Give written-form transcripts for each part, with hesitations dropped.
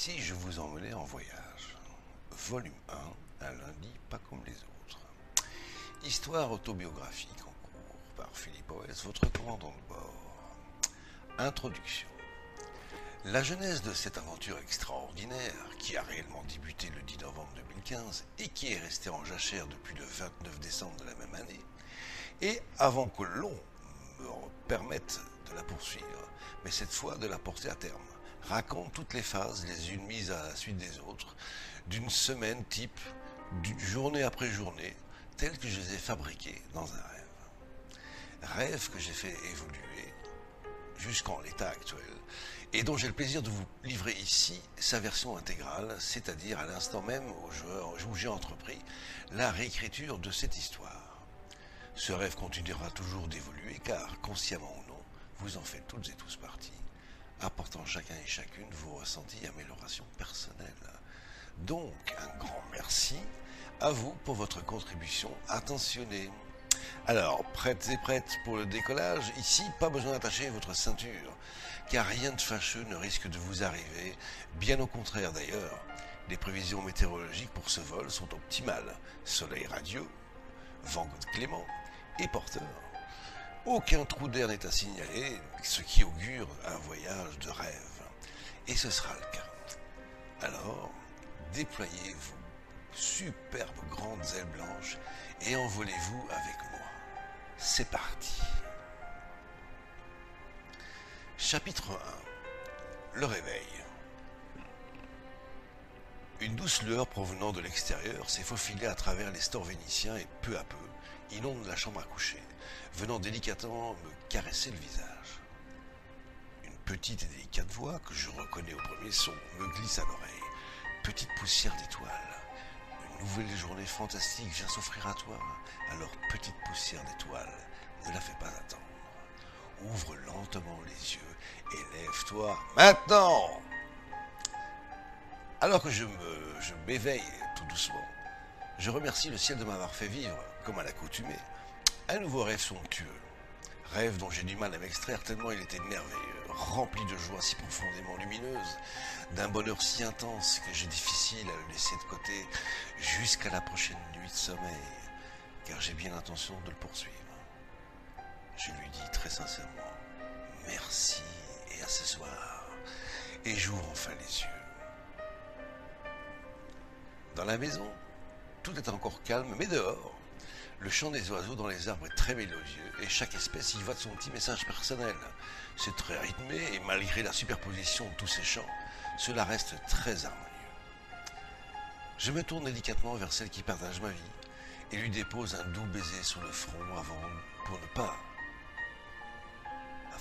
si je vous emmenais en voyage? Volume 1, un lundi pas comme les autres. Histoire autobiographique en cours par Philippe Oès, votre commandant de bord. Introduction. La genèse de cette aventure extraordinaire, qui a réellement débuté le 10 novembre 2015 et qui est restée en jachère depuis le 29 décembre de la même année, et avant que l'on me permette de la poursuivre, mais cette fois de la porter à terme, raconte toutes les phases, les unes mises à la suite des autres, d'une semaine type, d'une journée après journée, telles que je les ai fabriquées dans un rêve. Rêve que j'ai fait évoluer jusqu'en l'état actuel, et dont j'ai le plaisir de vous livrer ici sa version intégrale, c'est-à-dire à l'instant même où j'ai entrepris la réécriture de cette histoire. Ce rêve continuera toujours d'évoluer, car, consciemment ou non, vous en faites toutes et tous partie, apportant chacun et chacune vos ressentis et améliorations personnelles. Donc, un grand merci à vous pour votre contribution attentionnée. Alors, prêtes et prêtes pour le décollage? Ici, pas besoin d'attacher votre ceinture, car rien de fâcheux ne risque de vous arriver, bien au contraire d'ailleurs. Les prévisions météorologiques pour ce vol sont optimales. Soleil radieux, vent clément et porteur. Aucun trou d'air n'est à signaler, ce qui augure un voyage de rêve. Et ce sera le cas. Alors, déployez-vous, superbes grandes ailes blanches, et envolez-vous avec moi. C'est parti. Chapitre 1. Le réveil. Une douce lueur provenant de l'extérieur s'est faufilée à travers les stores vénitiens et peu à peu inonde la chambre à coucher, venant délicatement me caresser le visage. Une petite et délicate voix, que je reconnais au premier son, me glisse à l'oreille. Petite poussière d'étoiles. Une nouvelle journée fantastique vient s'offrir à toi. Alors, petite poussière d'étoiles, ne la fais pas attendre. Ouvre lentement les yeux et lève-toi maintenant. Alors que je m'éveille tout doucement, je remercie le ciel de m'avoir fait vivre, comme à l'accoutumée, un nouveau rêve somptueux. Rêve dont j'ai du mal à m'extraire tellement il était merveilleux, rempli de joie si profondément lumineuse, d'un bonheur si intense que j'ai difficile à le laisser de côté jusqu'à la prochaine nuit de sommeil, car j'ai bien l'intention de le poursuivre. Je lui dis très sincèrement merci et à ce soir, et j'ouvre enfin les yeux. Dans la maison, tout est encore calme, mais dehors, le chant des oiseaux dans les arbres est très mélodieux et chaque espèce y va de son petit message personnel. C'est très rythmé et malgré la superposition de tous ces chants, cela reste très harmonieux. Je me tourne délicatement vers celle qui partage ma vie et lui dépose un doux baiser sur le front afin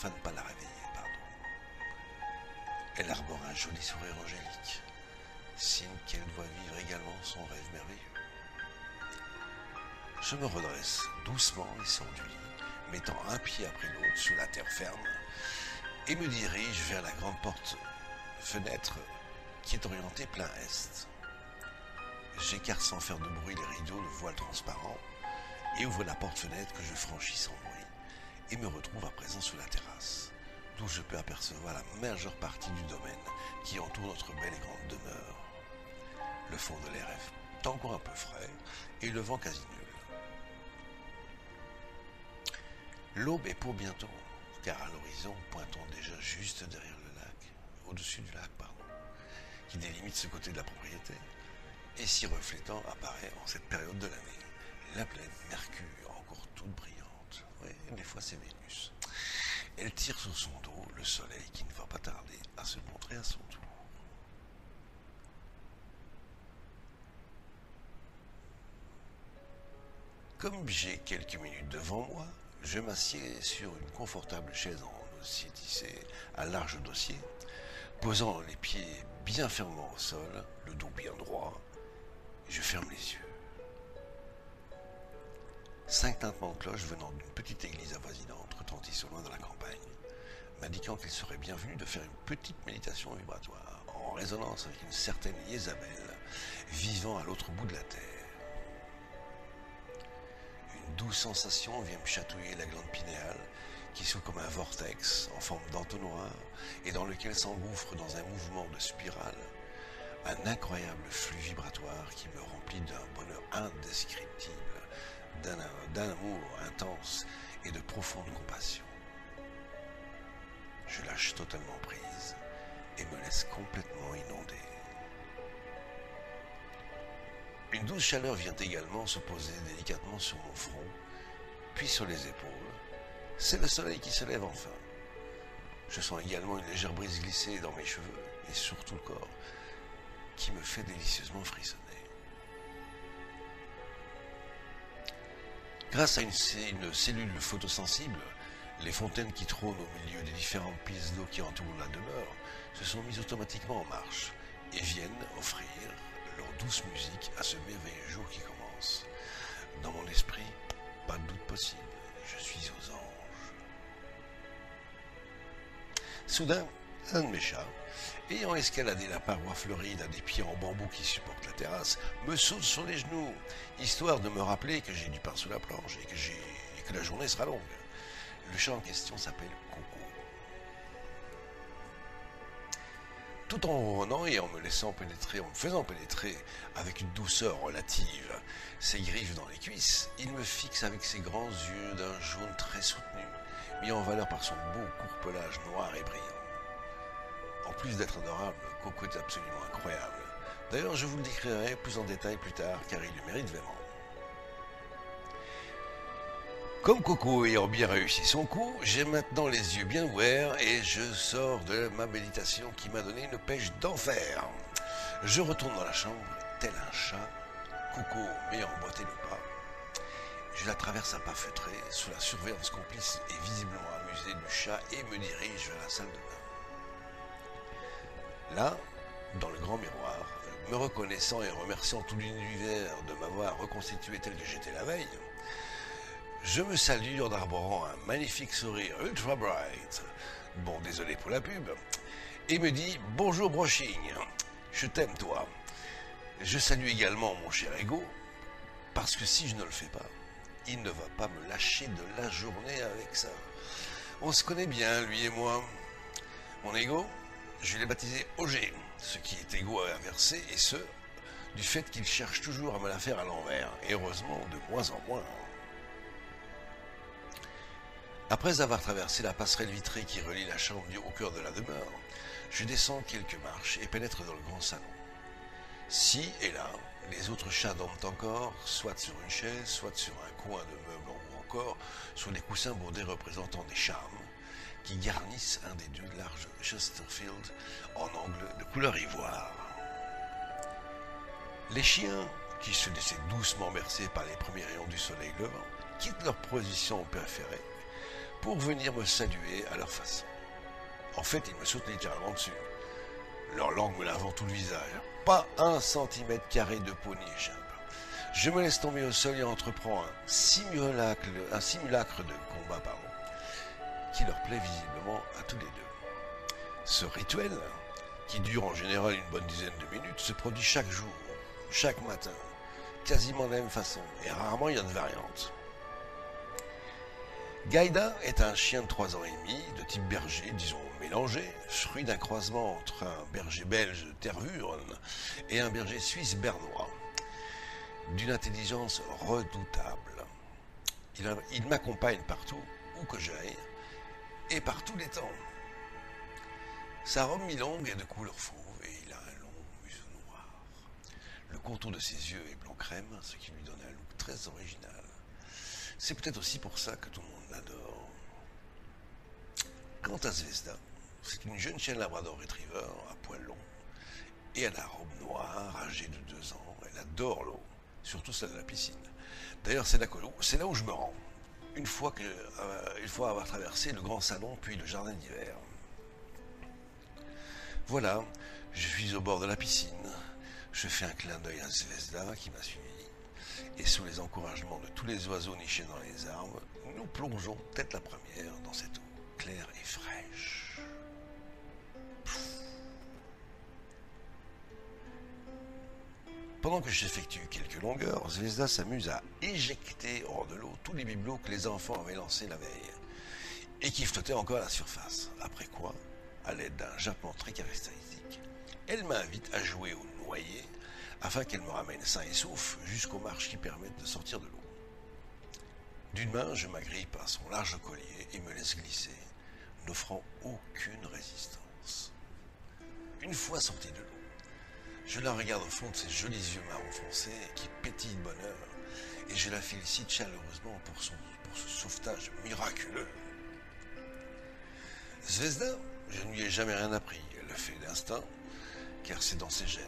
de ne pas la réveiller, pardon. Elle arbore un joli sourire angélique, signe qu'elle doit vivre également son rêve merveilleux. Je me redresse doucement et sors du lit, mettant un pied après l'autre sur la terre ferme, et me dirige vers la grande porte-fenêtre qui est orientée plein est. J'écarte sans faire de bruit les rideaux, le voile transparent, et ouvre la porte-fenêtre que je franchis sans bruit, et me retrouve à présent sur la terrasse, d'où je peux apercevoir la majeure partie du domaine qui entoure notre belle et grande demeure. Le fond de l'air est encore un peu frais, et le vent quasi nul. L'aube est pour bientôt, car à l'horizon, pointons déjà juste derrière le lac, au-dessus du lac, qui délimite ce côté de la propriété, et s'y reflétant apparaît en cette période de l'année la pleine Mercure, encore toute brillante. Oui, des fois c'est Vénus. Elle tire sur son dos le soleil qui ne va pas tarder à se montrer à son tour. Comme j'ai quelques minutes devant moi, je m'assieds sur une confortable chaise en osier tissé à large dossier, posant les pieds bien fermement au sol, le dos bien droit, et je ferme les yeux. 5 tintements de cloche venant d'une petite église avoisinante retentissent au loin dans la campagne, m'indiquant qu'il serait bienvenu de faire une petite méditation vibratoire, en résonance avec une certaine Isabelle, vivant à l'autre bout de la terre. Une douce sensation vient me chatouiller la glande pinéale, qui s'ouvre comme un vortex en forme d'entonnoir et dans lequel s'engouffre dans un mouvement de spirale un incroyable flux vibratoire qui me remplit d'un bonheur indescriptible, d'un amour intense et de profonde compassion. Je lâche totalement prise et me laisse complètement inonder. Une douce chaleur vient également se poser délicatement sur mon front, puis sur les épaules. C'est le soleil qui se lève enfin. Je sens également une légère brise glisser dans mes cheveux et sur tout le corps, qui me fait délicieusement frissonner. Grâce à une cellule photosensible, les fontaines qui trônent au milieu des différentes pistes d'eau qui entourent la demeure se sont mises automatiquement en marche et viennent offrir leur douce musique à ce merveilleux jour qui commence. Dans mon esprit, pas de doute possible, je suis aux anges. Soudain, un de mes chats, ayant escaladé la paroi floride à des pieds en bambou qui supportent la terrasse, me saute sur les genoux, histoire de me rappeler que j'ai du pain sous la planche et que la journée sera longue. Le chat en question s'appelle Coco. Tout en ronronnant et en me faisant pénétrer avec une douceur relative ses griffes dans les cuisses, il me fixe avec ses grands yeux d'un jaune très soutenu, mis en valeur par son beau court pelage noir et brillant. En plus d'être adorable, Coco est absolument incroyable. D'ailleurs, je vous le décrirai plus en détail plus tard, car il le mérite vraiment. Comme Coco ayant bien réussi son coup, j'ai maintenant les yeux bien ouverts et je sors de ma méditation qui m'a donné une pêche d'enfer. Je retourne dans la chambre, tel un chat, Coco m'ayant emboîté le pas. Je la traverse à pas feutrés, sous la surveillance complice et visiblement amusée du chat, et me dirige vers la salle de bain. Là, dans le grand miroir, me reconnaissant et remerciant tout l'univers de m'avoir reconstitué tel que j'étais la veille, je me salue en arborant un magnifique sourire ultra bright, bon désolé pour la pub, et me dit « Bonjour Broching, je t'aime toi ». Je salue également mon cher ego, parce que si je ne le fais pas, il ne va pas me lâcher de la journée avec ça. On se connaît bien, lui et moi. Mon ego, je l'ai baptisé OG, ce qui est ego inversé, et ce, du fait qu'il cherche toujours à me la faire à l'envers, et heureusement de moins en moins. Après avoir traversé la passerelle vitrée qui relie la chambre au cœur de la demeure, je descends quelques marches et pénètre dans le grand salon. Ci et là, les autres chats dorment encore, soit sur une chaise, soit sur un coin de meuble ou encore sur des coussins bordés représentant des charmes qui garnissent un des deux larges Chesterfield en angle de couleur ivoire. Les chiens, qui se laissaient doucement bercer par les premiers rayons du soleil levant, quittent leur position préférée pour venir me saluer à leur façon. En fait, ils me sautent littéralement dessus, leur langue me lavant tout le visage. Pas un centimètre carré de peau n'y échappe. Je me laisse tomber au sol et entreprends un simulacre de combat, qui leur plaît visiblement à tous les deux. Ce rituel, qui dure en général une bonne dizaine de minutes, se produit chaque jour, chaque matin, quasiment de la même façon, et rarement il y a de variantes. Gaïda est un chien de 3 ans et demi, de type berger, disons mélangé, fruit d'un croisement entre un berger belge Tervuren et un berger suisse bernois, d'une intelligence redoutable. Il m'accompagne partout où que j'aille, et par tous les temps. Sa robe mi-longue est de couleur fauve, et il a un long museau noir. Le contour de ses yeux est blanc crème, ce qui lui donne un look très original. C'est peut-être aussi pour ça que tout le monde l'adore. Quant à Zvezda, c'est une jeune chienne labrador retriever à poils longs et à la robe noire, âgée de 2 ans. Elle adore l'eau, surtout celle de la piscine. D'ailleurs, c'est là où je me rends, une fois avoir traversé le grand salon puis le jardin d'hiver. Voilà, je suis au bord de la piscine. Je fais un clin d'œil à Zvezda qui m'a suivi. Et sous les encouragements de tous les oiseaux nichés dans les arbres, nous plongeons tête la première dans cette eau claire et fraîche. Pendant que j'effectue quelques longueurs, Zvezda s'amuse à éjecter hors de l'eau tous les bibelots que les enfants avaient lancés la veille et qui flottaient encore à la surface. Après quoi, à l'aide d'un jappement très caractéristique, Elle m'invite à jouer au noyer afin qu'elle me ramène sain et sauf jusqu'aux marches qui permettent de sortir de l'eau. D'une main, je m'agrippe à son large collier et me laisse glisser, n'offrant aucune résistance. Une fois sortie de l'eau, je la regarde au fond de ses jolis yeux marron foncé qui pétillent de bonheur et je la félicite chaleureusement pour ce sauvetage miraculeux. Zvezda, je ne lui ai jamais rien appris, elle le fait d'instinct, car c'est dans ses gènes.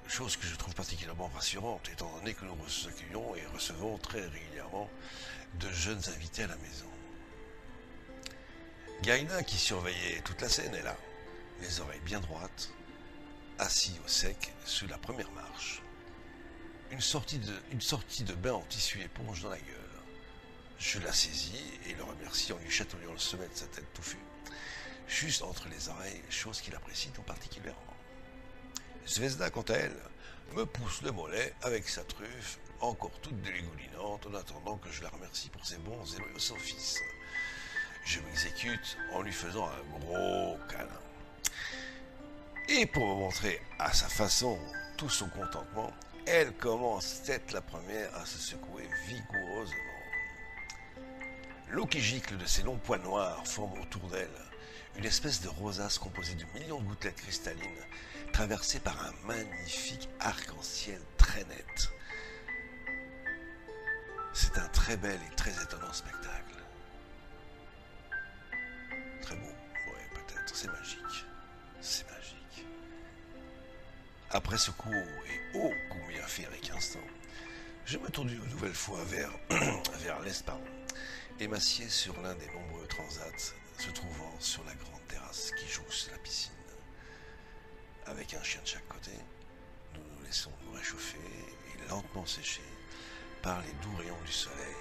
Chose que je trouve particulièrement rassurante, étant donné que nous accueillons et recevons très régulièrement de jeunes invités à la maison. Gaïna, qui surveillait toute la scène, est là, les oreilles bien droites, assis au sec sous la première marche. Une sortie de bain en tissu éponge dans la gueule. Je la saisis et le remercie en lui chatouillant le sommet de sa tête touffue, juste entre les oreilles, chose qu'il apprécie tout particulièrement. Zvezda, quant à elle, me pousse le mollet avec sa truffe, encore toute dégoulinante, en attendant que je la remercie pour ses bons et loyaux offices. Je m'exécute en lui faisant un gros câlin. Et pour me montrer à sa façon tout son contentement, elle commence tête la première à se secouer vigoureusement. L'eau qui gicle de ses longs poils noirs forme autour d'elle une espèce de rosace composée de millions de gouttelettes cristallines traversées par un magnifique arc-en-ciel très net. C'est un très bel et très étonnant spectacle. Très beau, ouais, peut-être, c'est magique. C'est magique. Après ce court et ô combien féerique instant, je me tourne une nouvelle fois vers l'est, et m'assieds sur l'un des nombreux transats se trouvant sur la grande terrasse qui jouxte la piscine. Avec un chien de chaque côté, nous nous laissons nous réchauffer et lentement sécher par les doux rayons du soleil.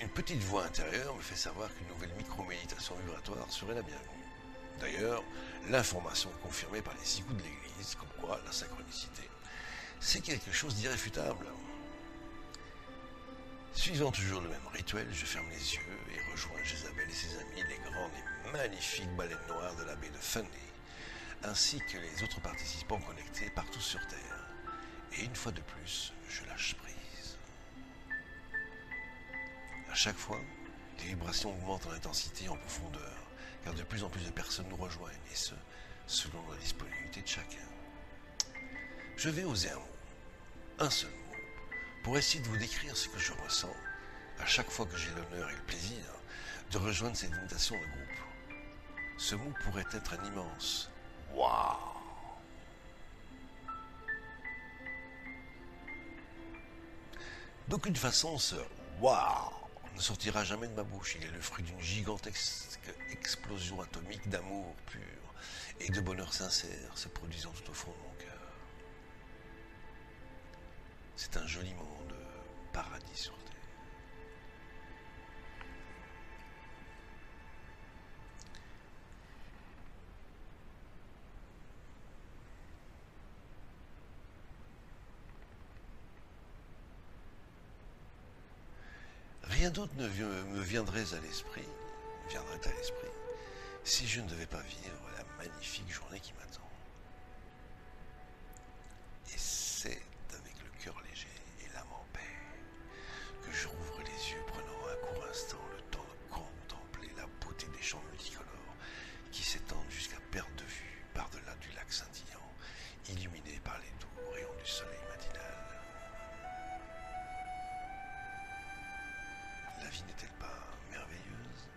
Une petite voix intérieure me fait savoir qu'une nouvelle micro-méditation vibratoire serait la bienvenue. D'ailleurs, l'information est confirmée par les 6 coups de l'église, comme quoi la synchronicité, c'est quelque chose d'irréfutable. Suivant toujours le même rituel, je ferme les yeux et rejoins Jézabel et ses amis, les grandes et magnifiques baleines noires de la baie de Fundy, ainsi que les autres participants connectés partout sur Terre. Et une fois de plus, je lâche prise. À chaque fois, les vibrations augmentent en intensité et en profondeur, car de plus en plus de personnes nous rejoignent, et ce, selon la disponibilité de chacun. Je vais oser un seul mot, pour essayer de vous décrire ce que je ressens à chaque fois que j'ai l'honneur et le plaisir de rejoindre cette invitation de groupe. Ce mot pourrait être un immense « Waouh ». D'aucune façon, ce « Waouh » ne sortira jamais de ma bouche. Il est le fruit d'une gigantesque explosion atomique d'amour pur et de bonheur sincère se produisant tout au fond de mon cœur. C'est un joli moment de paradis sur Terre. Rien d'autre ne me viendrait à l'esprit si je ne devais pas vivre la magnifique journée qui m'attend. Et c'est avec le cœur léger et l'âme en paix que je rouvre les yeux, prenant un court instant le temps de contempler la beauté des champs multicolores qui s'étendent jusqu'à perte de vue par-delà du lac scintillant, illuminé par les doux rayons du soleil matinal. La vie n'est-elle pas merveilleuse?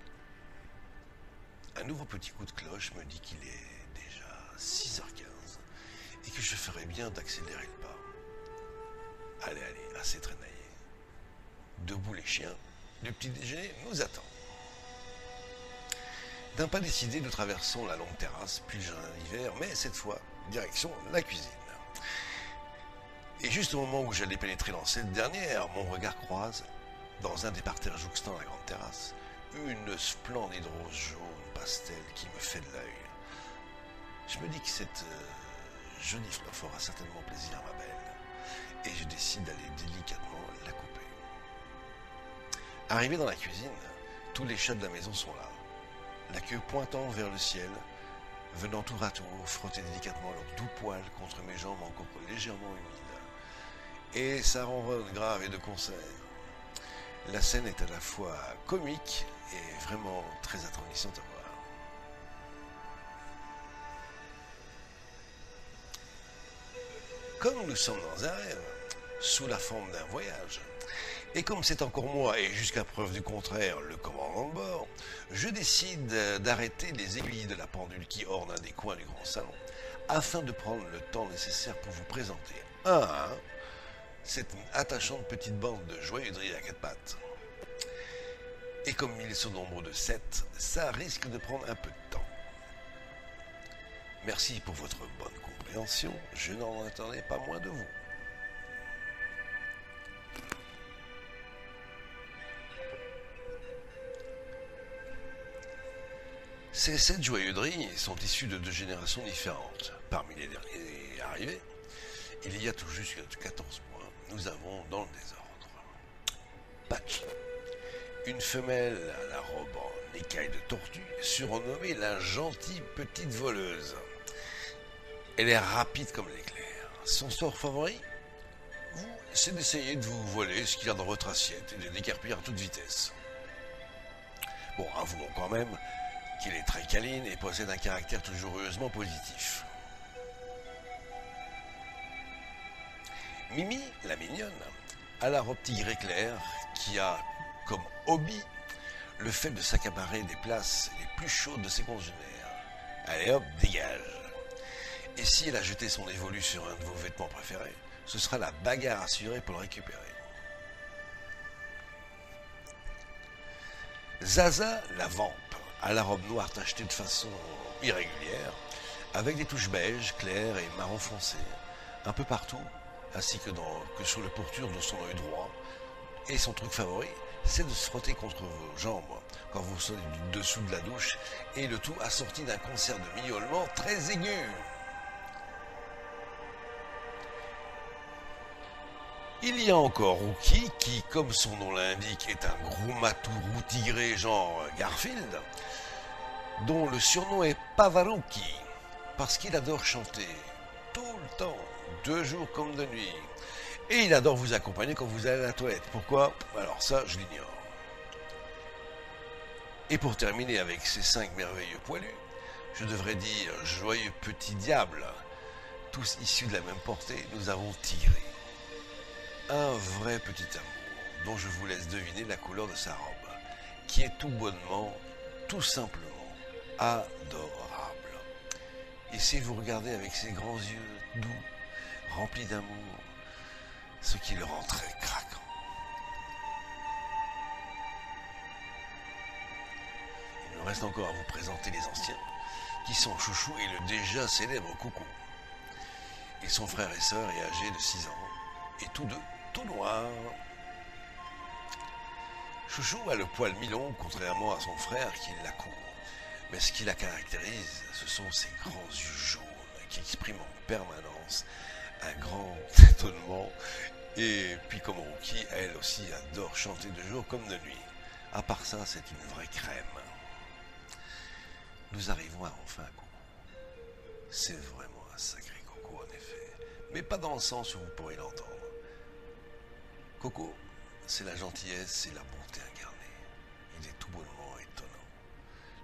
Un nouveau petit coup de cloche me dit qu'il est déjà 6h15 et que je ferais bien d'accélérer le pas. Allez, assez traînaillé. Debout les chiens, le petit déjeuner nous attend. D'un pas décidé, nous traversons la longue terrasse, puis le jardin d'hiver, mais cette fois, direction la cuisine. Et juste au moment où j'allais pénétrer dans cette dernière, mon regard croise, dans un des parterres jouxtant la grande terrasse, une splendide rose jaune pastel qui me fait de l'œil. Je me dis que cette jolie fleur fera certainement plaisir à ma belle, et je décide d'aller délicatement la couper. Arrivé dans la cuisine, Tous les chats de la maison sont là, la queue pointant vers le ciel, venant tour à tour frotter délicatement leurs doux poils contre mes jambes encore légèrement humides. Et ça ronronne grave et de concert. La scène est à la fois comique et vraiment très attendrissante à voir. Comme nous sommes dans un rêve, sous la forme d'un voyage, et comme c'est encore moi et jusqu'à preuve du contraire le commandant de bord, je décide d'arrêter les aiguilles de la pendule qui ornent un des coins du grand salon, afin de prendre le temps nécessaire pour vous présenter un à un cette attachante petite bande de joyeuseries à quatre pattes. Et comme ils sont nombreux de 7, ça risque de prendre un peu de temps. Merci pour votre bonne compréhension, je n'en attendais pas moins de vous. Ces 7 joyeuseries sont issues de 2 générations différentes. Parmi les derniers arrivés, il y a tout juste 14 mois, nous avons dans le désordre Patch, une femelle à la robe en écaille de tortue, surnommée la gentille petite voleuse. Elle est rapide comme l'éclair. Son sort favori, c'est d'essayer de vous voler ce qu'il y a dans votre assiette et de décarpir à toute vitesse. Bon, avouons quand même qu'il est très câline et possède un caractère toujours heureusement positif. Mimi, la mignonne, a la robe tigrée claire qui a comme hobby le fait de s'accaparer des places les plus chaudes de ses congénères. Allez hop, dégage. Et si elle a jeté son dévolu sur un de vos vêtements préférés, ce sera la bagarre assurée pour le récupérer. Zaza, la vampe, a la robe noire tachetée de façon irrégulière, avec des touches beige, claires et marron foncé, un peu partout, ainsi que sur le pourture de son œil droit. Et son truc favori, c'est de se frotter contre vos jambes quand vous sortez du dessous de la douche, et le tout assorti d'un concert de miaulements très aigu. Il y a encore Rookie, qui, comme son nom l'indique, est un gros matourou tigré genre Garfield, dont le surnom est Pavarouki, parce qu'il adore chanter tout le temps, de jour comme de nuit. Et il adore vous accompagner quand vous allez à la toilette. Pourquoi? Alors ça, je l'ignore. Et pour terminer avec ces 5 merveilleux poilus, je devrais dire joyeux petits diables, tous issus de la même portée, nous avons Tigré. Un vrai petit amour, dont je vous laisse deviner la couleur de sa robe, qui est tout bonnement, tout simplement, adorable. Et si vous regardez avec ses grands yeux doux, remplis d'amour, ce qui le rend très craquant. Il me reste encore à vous présenter les anciens, qui sont Chouchou et le déjà célèbre Coco. Ils sont frères et sœurs et âgés de 6 ans, et tous deux tout noirs. Chouchou a le poil mi-long, contrairement à son frère qui la court. Mais ce qui la caractérise, ce sont ses grands yeux jaunes qui expriment en permanence un grand étonnement. Et puis comme Rookie, elle aussi adore chanter de jour comme de nuit. À part ça, c'est une vraie crème. Nous arrivons enfin à Coco. C'est vraiment un sacré Coco en effet, mais pas dans le sens où vous pourrez l'entendre. Coco, c'est la gentillesse et la bonté incarnée. Il est tout bonnement étonnant.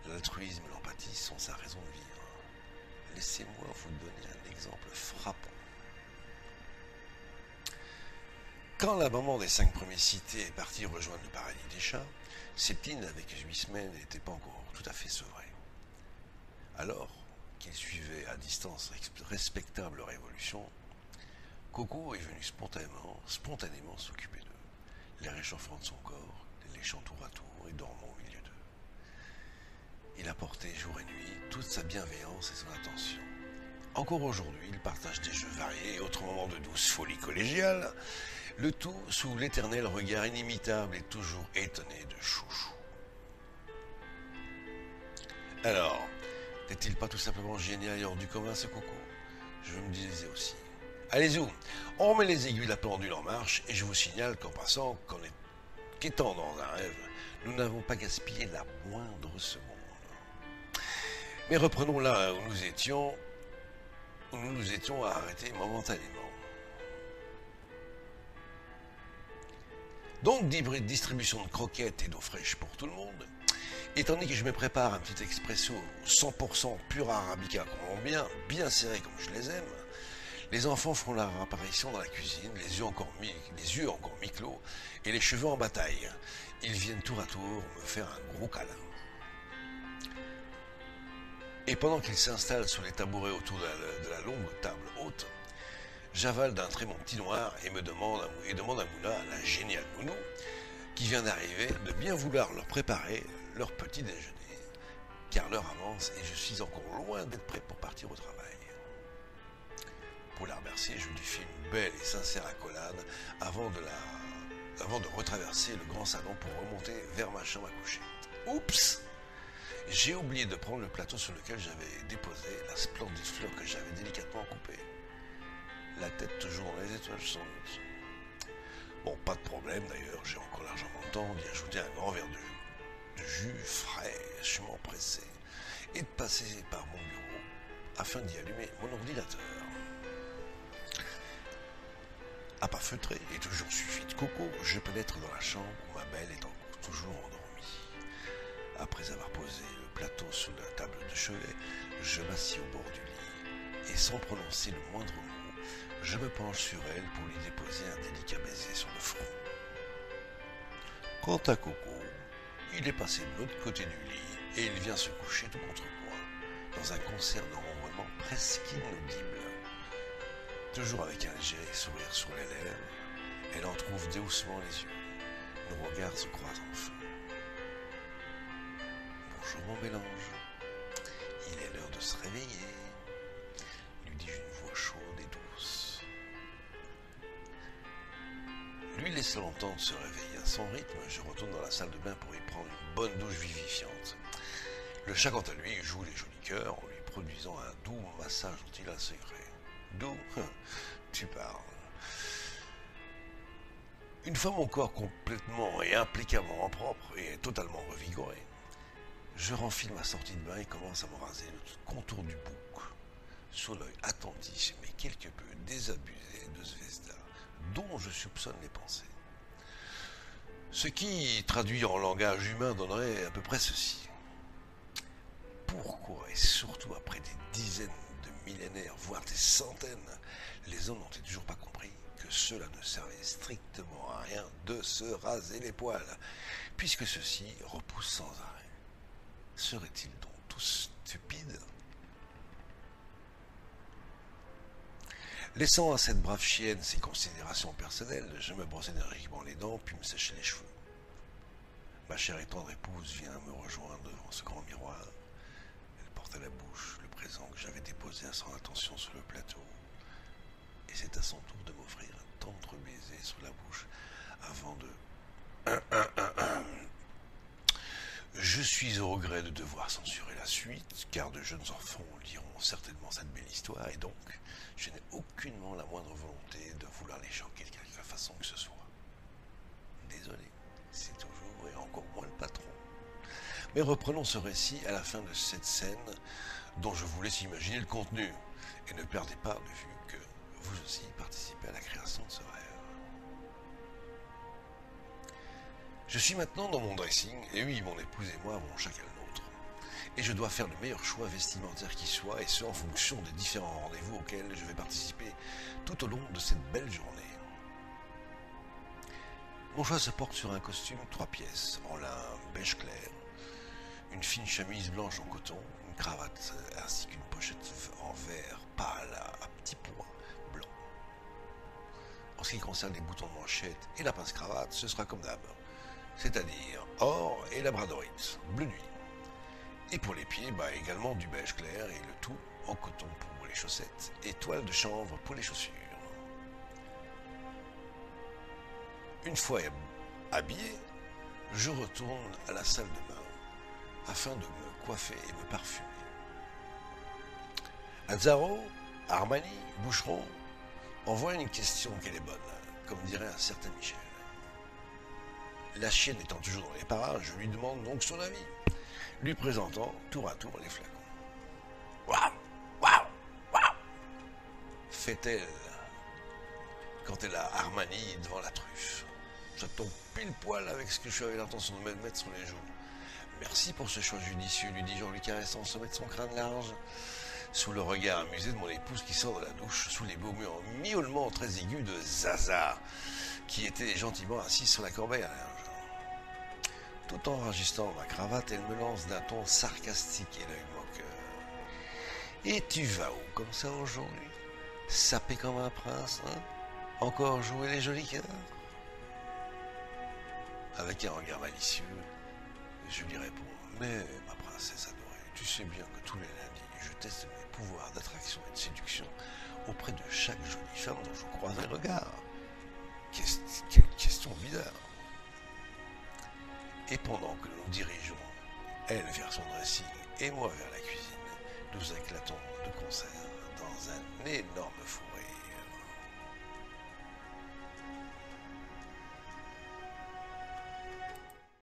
L'altruisme et l'empathie sont sa raison de vivre. Laissez-moi vous donner un exemple frappant. Quand la maman des 5 premiers cités est partie rejoindre le paradis des chats, Septine, avec 8 semaines, n'était pas encore tout à fait sevrée. Alors qu'il suivait à distance respectable leur évolution, Coco est venu spontanément s'occuper d'eux, les réchauffant de son corps, les léchant tour à tour et dormant au milieu d'eux. Il apportait jour et nuit toute sa bienveillance et son attention. Encore aujourd'hui, il partage des jeux variés et autres moments de douce folie collégiale, le tout sous l'éternel regard inimitable et toujours étonné de Chouchou. Alors, n'est-il pas tout simplement génial et hors du commun ce Coco? Je me disais aussi. Allez-y, on met les aiguilles de la pendule en marche et je vous signale qu'en passant, qu'étant dans un rêve, nous n'avons pas gaspillé la moindre seconde. Mais reprenons là où nous nous étions arrêtés momentanément. Donc, distribution de croquettes et d'eau fraîche pour tout le monde. Étant donné que je me prépare un petit expresso 100% pur arabica colombien, bien serré comme je les aime, les enfants font leur apparition dans la cuisine, les yeux encore mi-clos et les cheveux en bataille. Ils viennent tour à tour me faire un gros câlin. Et pendant qu'ils s'installent sur les tabourets autour de la longue table haute, j'avale d'un trait mon petit noir et demande à Mouna, la géniale Mounou, qui vient d'arriver, de bien vouloir leur préparer leur petit déjeuner, car l'heure avance et je suis encore loin d'être prêt pour partir au travail. Pour la remercier, je lui fais une belle et sincère accolade avant de retraverser le grand salon pour remonter vers ma chambre à coucher. Oups! J'ai oublié de prendre le plateau sur lequel j'avais déposé la splendide fleur que j'avais délicatement coupée. La tête toujours dans les étoiles sans doute. Bon, pas de problème d'ailleurs, j'ai encore largement le temps d'y ajouter un grand verre de jus fraîchement pressé et de passer par mon bureau afin d'y allumer mon ordinateur. À pas feutré et toujours suffi de coco, je pénètre dans la chambre où ma belle est encore toujours endormie. Après avoir posé le plateau sur la table de chevet, je m'assis au bord du lit et sans prononcer le moindre mot, je me penche sur elle pour lui déposer un délicat baiser sur le front. Quant à Coco, il est passé de l'autre côté du lit et il vient se coucher tout contre moi, dans un concert de ronronnement presque inaudible. Toujours avec un léger sourire sur les lèvres, elle en trouve doucement les yeux. Nos regards se croisent enfin. Bonjour mon mélange, il est l'heure de se réveiller, lui dis-je d'une voix chaude et douce. Lui laissant l'entendre se réveiller à son rythme, je retourne dans la salle de bain pour y prendre une bonne douche vivifiante. Le chat quant à lui joue les jolis cœurs en lui produisant un doux massage dont il a le secret. D'où tu parles. Une fois mon corps complètement et implacablement propre et totalement revigoré, je renfile ma sortie de bain et commence à me raser le contour du bouc, sous l'œil attentif mais quelque peu désabusé de Zvezda, dont je soupçonne les pensées. Ce qui, traduit en langage humain, donnerait à peu près ceci. Pourquoi, et surtout après des dizaines de millénaires, voire des centaines, les hommes n'ont-ils toujours pas compris que cela ne servait strictement à rien de se raser les poils, puisque ceux-ci repoussent sans arrêt? Seraient-ils donc tous stupides? Laissant à cette brave chienne ses considérations personnelles, je me brosse énergiquement les dents puis me sécher les cheveux. Ma chère et tendre épouse vient me rejoindre devant ce grand miroir. Elle porte à la bouche le présent que j'avais déposé à son attention sur le plateau. Et c'est à son tour de m'offrir un tendre baiser sur la bouche avant de... Je suis au regret de devoir censurer la suite, car de jeunes enfants liront certainement cette belle histoire, et donc je n'ai aucunement la moindre volonté de vouloir les choquer de quelque façon que ce soit. Désolé, c'est toujours et encore moins le patron. Mais reprenons ce récit à la fin de cette scène dont je vous laisse imaginer le contenu, et ne perdez pas de vue que vous aussi participez à la création de ce rêve. Je suis maintenant dans mon dressing, et oui, mon épouse et moi avons chacun le nôtre. Et je dois faire le meilleur choix vestimentaire qui soit, et ce en fonction des différents rendez-vous auxquels je vais participer tout au long de cette belle journée. Mon choix se porte sur un costume 3 pièces, en lin beige clair, une fine chemise blanche en coton, une cravate ainsi qu'une pochette en verre pâle à petits points blancs. En ce qui concerne les boutons de manchette et la pince-cravate, ce sera comme d'hab, c'est-à-dire or et labradorite, bleu nuit. Et pour les pieds, également du beige clair et le tout en coton pour les chaussettes et toile de chanvre pour les chaussures. Une fois habillé, je retourne à la salle de bain afin de me coiffer et me parfumer. Azzaro, Armani, Boucheron, envoie une question qu'elle est bonne, comme dirait un certain Michel. La chienne étant toujours dans les parages, je lui demande donc son avis, lui présentant tour à tour les flacons. Waouh, waouh, waouh, fait-elle quand elle a Armani devant la truffe. Ça tombe pile poil avec ce que j'avais l'intention de me mettre sur les joues. Merci pour ce choix judicieux, lui dis-je en lui caressant le sommet de son crâne large, sous le regard amusé de mon épouse qui sort de la douche, sous les beaux miaulements très aigus de Zaza, qui était gentiment assise sur la corbeille à linge. Tout en rajustant ma cravate, elle me lance d'un ton sarcastique et l'œil moqueur. Et tu vas où comme ça aujourd'hui? Sapé comme un prince, hein? Encore jouer les jolis cœurs? Avec un regard malicieux, je lui réponds, mais ma princesse adorée, tu sais bien que tous les lundis, je teste mes pouvoirs d'attraction et de séduction auprès de chaque jolie femme dont je croise les regards. Quelle question bizarre. Et pendant que nous dirigeons, elle vers son dressing et moi vers la cuisine, nous éclatons de concert dans un énorme fou rire.